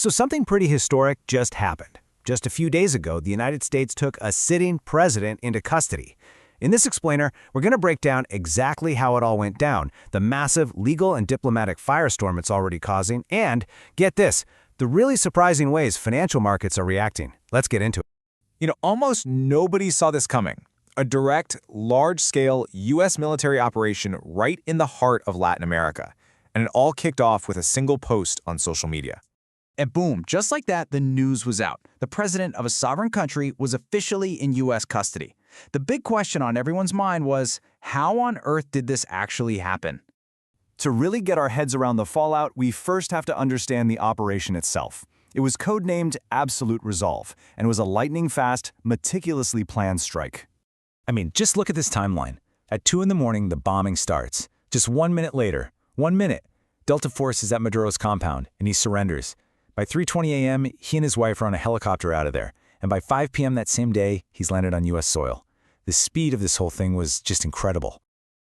So something pretty historic just happened. Just a few days ago, the United States took a sitting president into custody. In this explainer, we're going to break down exactly how it all went down, the massive legal and diplomatic firestorm it's already causing, and, get this, the really surprising ways financial markets are reacting. Let's get into it. Almost nobody saw this coming. A direct, large-scale U.S. military operation right in the heart of Latin America. And it all kicked off with a single post on social media. And boom, just like that, the news was out. The president of a sovereign country was officially in U.S. custody. The big question on everyone's mind was, how on earth did this actually happen? To really get our heads around the fallout, we first have to understand the operation itself. It was codenamed Absolute Resolve, and was a lightning-fast, meticulously planned strike. Just look at this timeline. At 2 in the morning, the bombing starts. Just 1 minute later, 1 minute, Delta Force is at Maduro's compound, and he surrenders. By 3:20 a.m., he and his wife are on a helicopter out of there, and by 5 p.m. that same day, he's landed on U.S. soil. The speed of this whole thing was just incredible.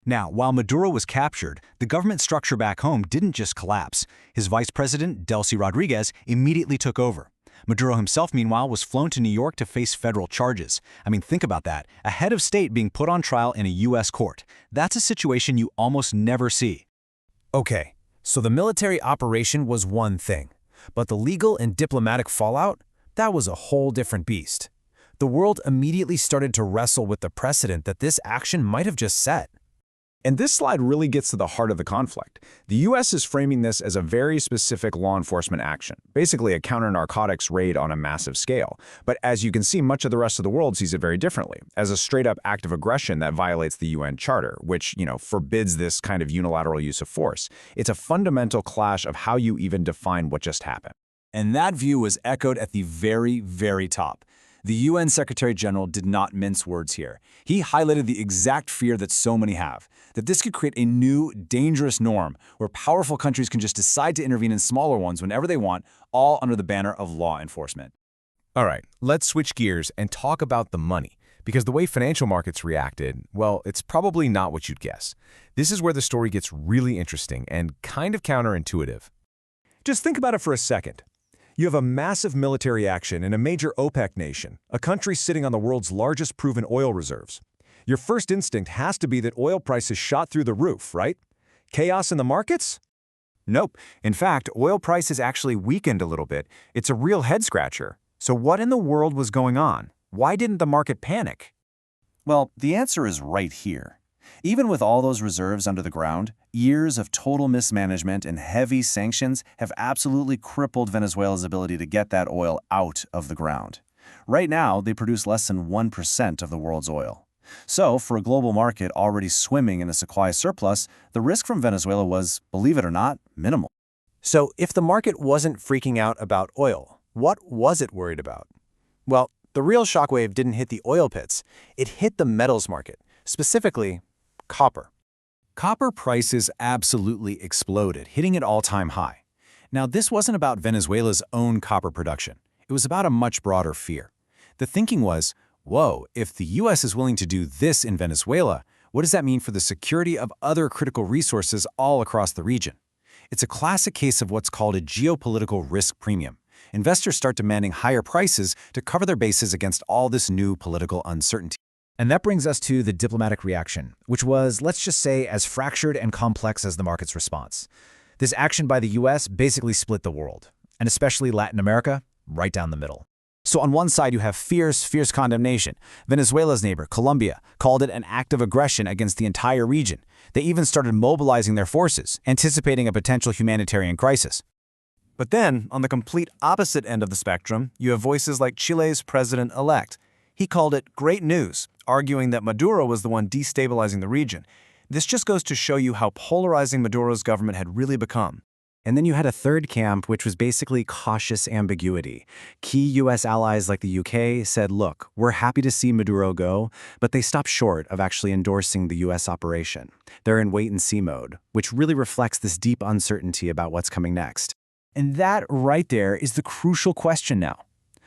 Now, while Maduro was captured, the government structure back home didn't just collapse. His vice president, Delcy Rodríguez, immediately took over. Maduro himself, meanwhile, was flown to New York to face federal charges. Think about that. A head of state being put on trial in a U.S. court. That's a situation you almost never see. Okay, so the military operation was one thing. But the legal and diplomatic fallout? That was a whole different beast. The world immediately started to wrestle with the precedent that this action might have just set. And this slide really gets to the heart of the conflict. The U.S. is framing this as a very specific law enforcement action, basically a counter-narcotics raid on a massive scale. But as you can see, much of the rest of the world sees it very differently, as a straight-up act of aggression that violates the UN Charter, which, forbids this kind of unilateral use of force. It's a fundamental clash of how you even define what just happened. And that view was echoed at the very, very top. The UN Secretary General did not mince words here. He highlighted the exact fear that so many have, that this could create a new, dangerous norm where powerful countries can just decide to intervene in smaller ones whenever they want, all under the banner of law enforcement. All right, let's switch gears and talk about the money, because the way financial markets reacted, well, it's probably not what you'd guess. This is where the story gets really interesting and kind of counterintuitive. Just think about it for a second. You have a massive military action in a major OPEC nation, a country sitting on the world's largest proven oil reserves. Your first instinct has to be that oil prices shot through the roof, right? Chaos in the markets? Nope. In fact, oil prices actually weakened a little bit. It's a real head-scratcher. So what in the world was going on? Why didn't the market panic? Well, the answer is right here. Even with all those reserves under the ground, years of total mismanagement and heavy sanctions have absolutely crippled Venezuela's ability to get that oil out of the ground. Right now, they produce less than 1% of the world's oil. So, for a global market already swimming in a supply surplus, the risk from Venezuela was, believe it or not, minimal. So if the market wasn't freaking out about oil, what was it worried about? Well, the real shockwave didn't hit the oil pits. It hit the metals market, specifically copper. Copper prices absolutely exploded, hitting an all-time high. Now, this wasn't about Venezuela's own copper production. It was about a much broader fear. The thinking was, whoa, if the U.S. is willing to do this in Venezuela, what does that mean for the security of other critical resources all across the region? It's a classic case of what's called a geopolitical risk premium. Investors start demanding higher prices to cover their bases against all this new political uncertainty. And that brings us to the diplomatic reaction, which was, let's just say, as fractured and complex as the market's response. This action by the U.S. basically split the world, and especially Latin America, right down the middle. So on one side, you have fierce condemnation. Venezuela's neighbor, Colombia, called it an act of aggression against the entire region. They even started mobilizing their forces, anticipating a potential humanitarian crisis. But then, on the complete opposite end of the spectrum, you have voices like Chile's president-elect. He called it great news, arguing that Maduro was the one destabilizing the region. This just goes to show you how polarizing Maduro's government had really become. And then you had a third camp, which was basically cautious ambiguity. Key U.S. allies like the UK said, look, we're happy to see Maduro go, but they stopped short of actually endorsing the U.S. operation. They're in wait-and-see mode, which really reflects this deep uncertainty about what's coming next. And that right there is the crucial question now.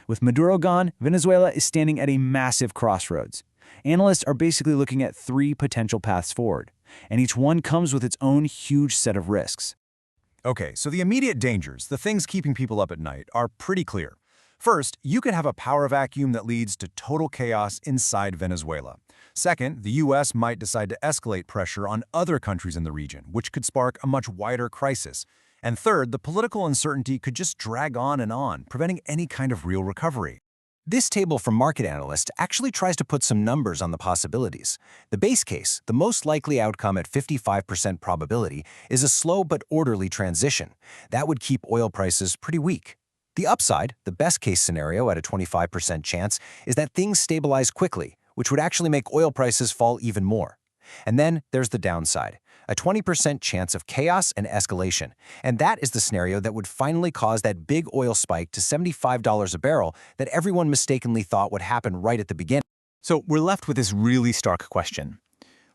With Maduro gone, Venezuela is standing at a massive crossroads. Analysts are basically looking at 3 potential paths forward, and each one comes with its own huge set of risks. Okay, so the immediate dangers, the things keeping people up at night, are pretty clear. First, you could have a power vacuum that leads to total chaos inside Venezuela. Second, the U.S. might decide to escalate pressure on other countries in the region, which could spark a much wider crisis. And third, the political uncertainty could just drag on, preventing any kind of real recovery. This table from market analysts actually tries to put some numbers on the possibilities. The base case, the most likely outcome at 55% probability, is a slow but orderly transition. That would keep oil prices pretty weak. The upside, the best-case scenario at a 25% chance, is that things stabilize quickly, which would actually make oil prices fall even more. And then there's the downside, a 20% chance of chaos and escalation. And that is the scenario that would finally cause that big oil spike to $75 a barrel that everyone mistakenly thought would happen right at the beginning. So we're left with this really stark question.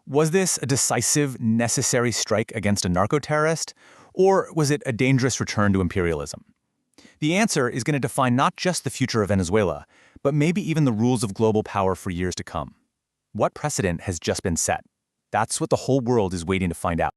Was this a decisive, necessary strike against a narco-terrorist, or was it a dangerous return to imperialism? The answer is going to define not just the future of Venezuela, but maybe even the rules of global power for years to come. What precedent has just been set? That's what the whole world is waiting to find out.